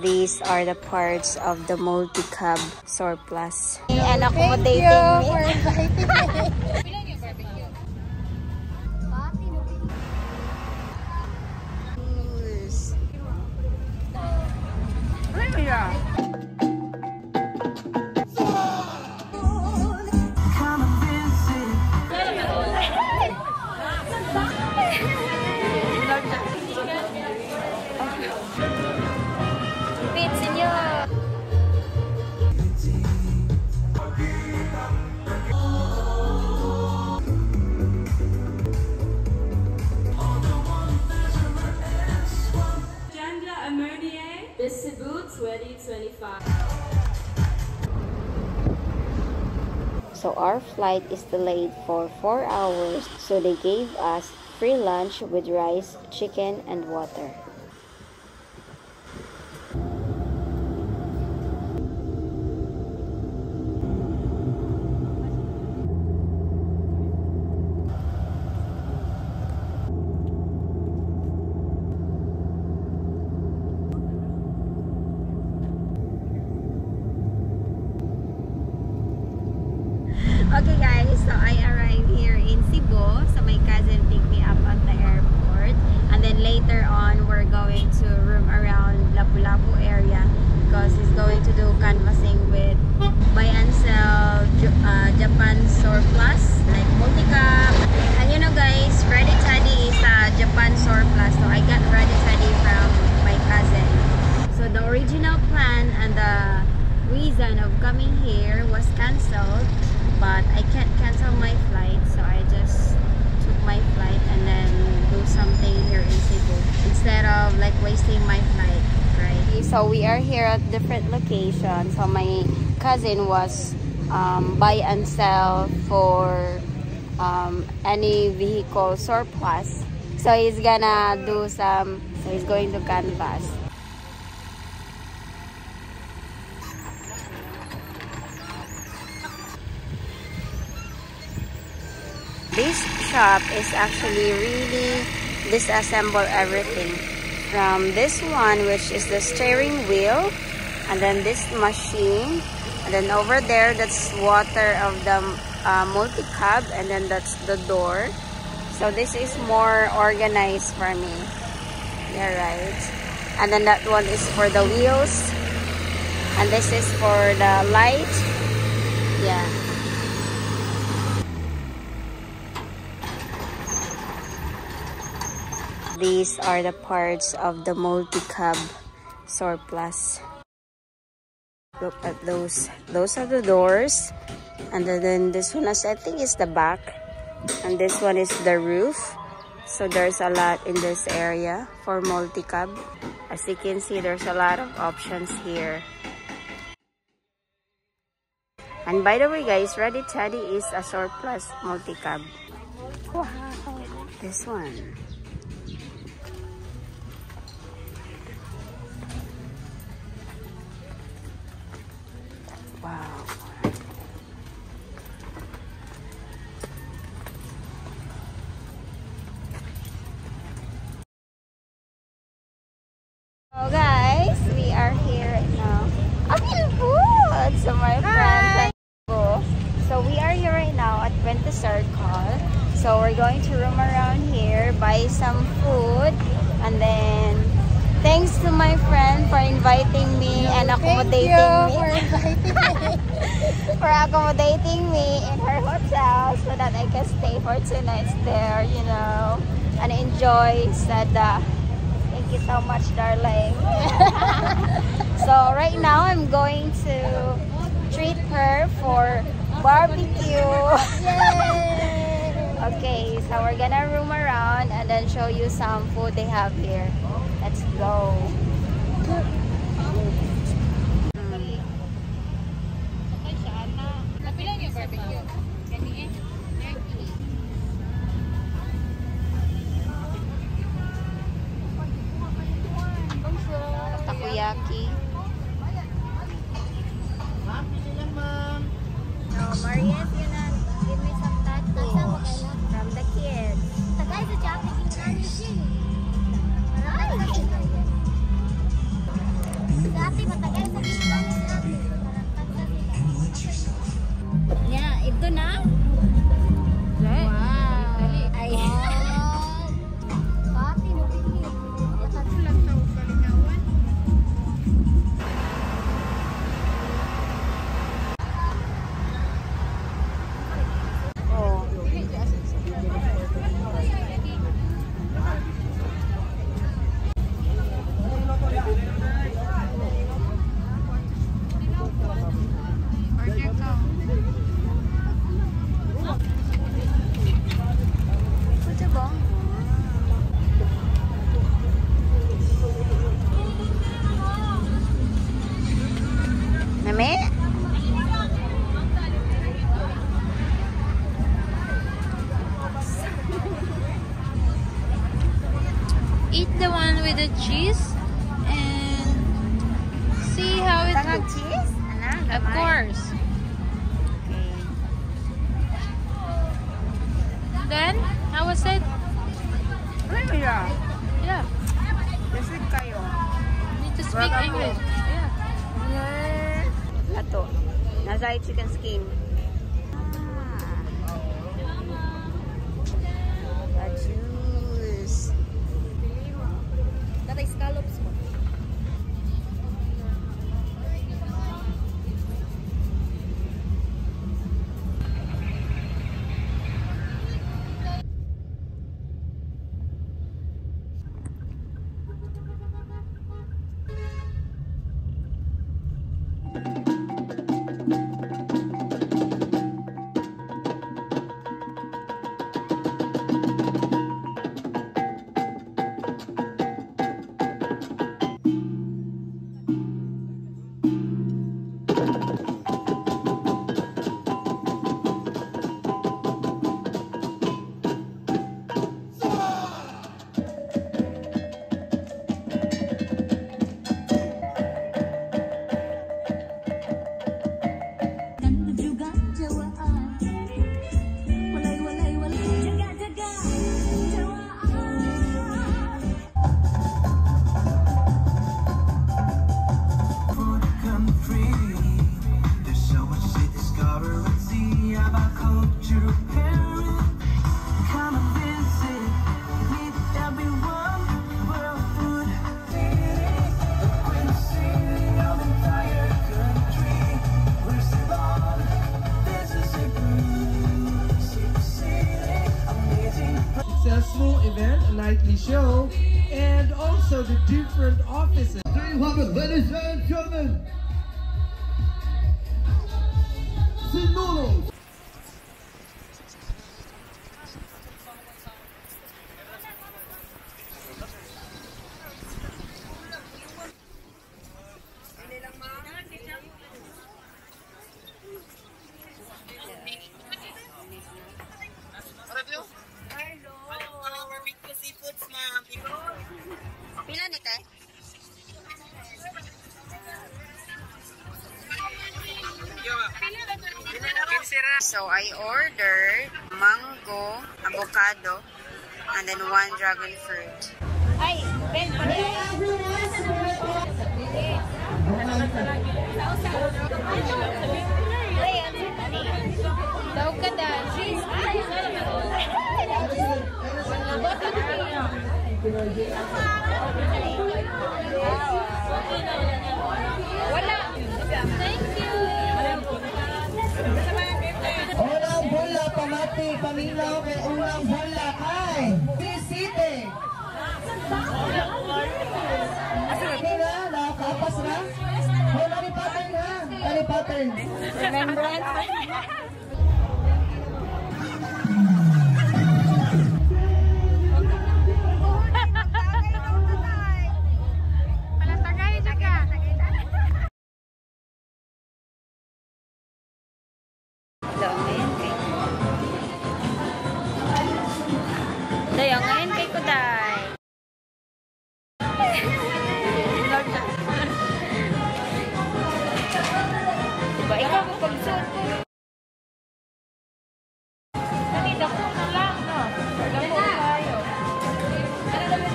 These are the parts of the multi-cab surplus. And accommodating Thank you me. for inviting me. Cebu 2025. So our flight is delayed for 4 hours, so they gave us free lunch with rice, chicken, and water. Okay guys, so I arrived here in Cebu. So my cousin picked me up at the airport. And then later on, we're going to roam around Lapu-Lapu area because he's going to do canvassing with buy and sell Japan surplus, like multi-cab. And you know guys, Ready Teddy is a Japan surplus. So I got Ready Teddy from my cousin. So the original plan and the reason of coming here was cancelled. But I can't cancel my flight, so I just took my flight and then do something here in Cebu instead of like wasting my flight, right? So we are here at different locations. So my cousin was buy and sell for any vehicle surplus. So he's gonna do some. So he's going to canvass. This shop is actually really disassemble everything. From this one, which is the steering wheel, and then this machine, and then over there, that's water of the multi-cab, and then that's the door. So this is more organized for me. Yeah, right. And then that one is for the wheels, and this is for the light. Yeah. These are the parts of the multi-cab surplus. Look at those. Those are the doors. And then this one, I think, is the back. And this one is the roof. So there's a lot in this area for multi-cab. As you can see, there's a lot of options here. And by the way guys, Ready Teddy is a surplus multi-cab. Wow, this one. Wow. So guys, we are here right now. I'm food. So my friend. So we are here right now at Puente Circle. So we're going to roam around here, buy some food, and then thanks to my friend for inviting me and accommodating for accommodating me in her hotel so that I can stay for 2 nights there, you know, and enjoy Sada. Thank you so much, darling. So right now I'm going to treat her for barbecue. Okay, so we're gonna roam around and then show you some food they have here. Let's go. Takoyaki. No, Mariette, you know, give me some tacos from the kids. The guy's a Japanese. eat the one with the cheese and see how it Tangang looks. cheese? Ano? Of course. Okay. Then, how was it? Ano yun? Yeah. Lasig kayo. You need to speak Welcome English. home. Yeah. Ato. Nasa chicken skin. The juice. Tatay scallops mo. Successful event, a nightly show, and also the different offices. There you have it, ladies and gentlemen. Sinolo. Pila ni te? So I ordered mango, avocado, and then one dragon fruit. Ay, Ben, Daw ka da. Wala. Thank you. Unang bola, pamati, paminaw, kay unang bola, kay City. Sige na, nakakapas na. Wala ni pattern ha. Ani pattern. Remembrance? Dayo, ngayon kay Kuday. Diba, ikaw ko pag-suot ko. Kanina ko na lang, no? Dako tayo.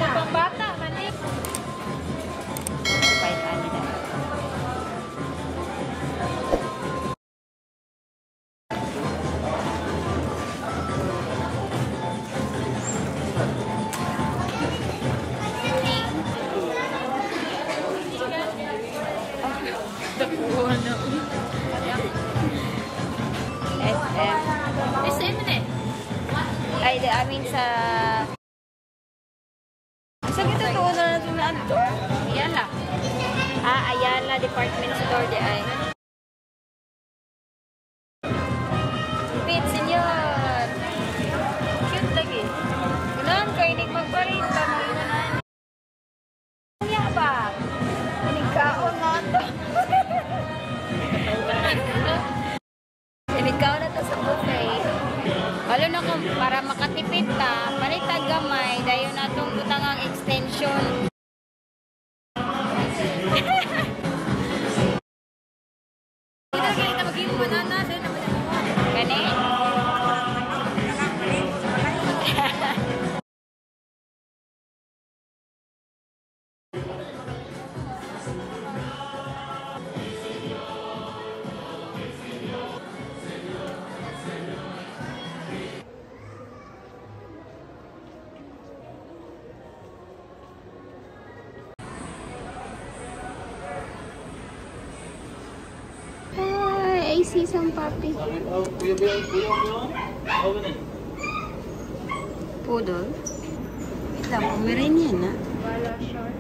Pang bata, manik. Bait ani da. SM. SM na eh. Ay, I mean sa... Sa kita to, na natin na ano to? Ayala. Ayala Department Store di ay. Pit, senyor! Cute lagi. Kunan, kayo magpalit ba mo yun na? Kaya ba? Inigkaon na ito. Inigkaon na ito sa buffet. Walo na kung para makatipid ka, palit gamay, dayo na natong butangang extension. Kita maging banana sa Gani? I see some puppy. Poodle? Wait lang, Pomeranian na. Wala short.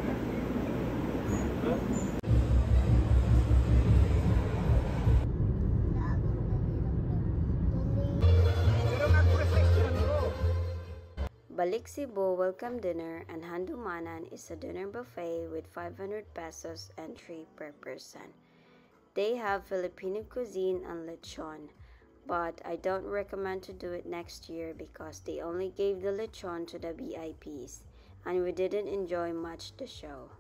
Balik Cebu welcome dinner and Handumanan is a dinner buffet with 500 pesos entry per person. They have Filipino cuisine and lechon, but I don't recommend to do it next year because they only gave the lechon to the VIPs and we didn't enjoy much the show.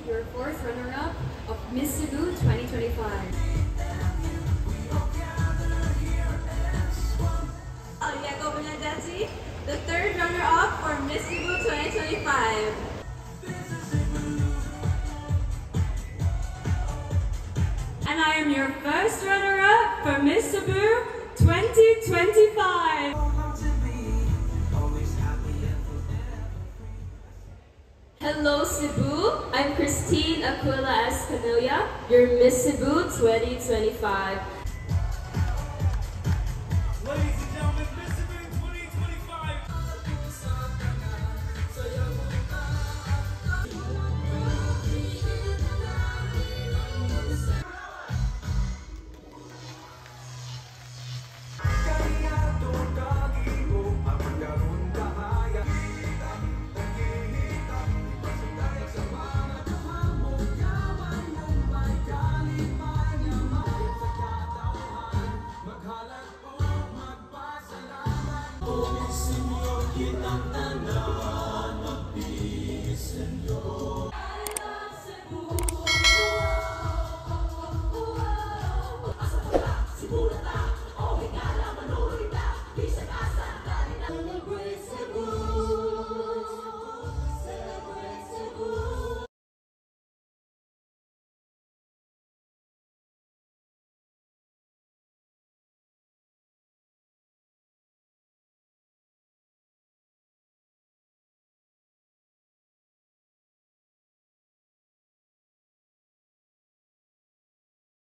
Your fourth runner-up of Miss Cebu 2025. Aliago Benadeti, the third runner-up for Miss Cebu 2025. And I am your first runner-up for Miss Cebu 2025. Hello Cebu, I'm Christine Aquila Escamilla, your Miss Cebu 2025.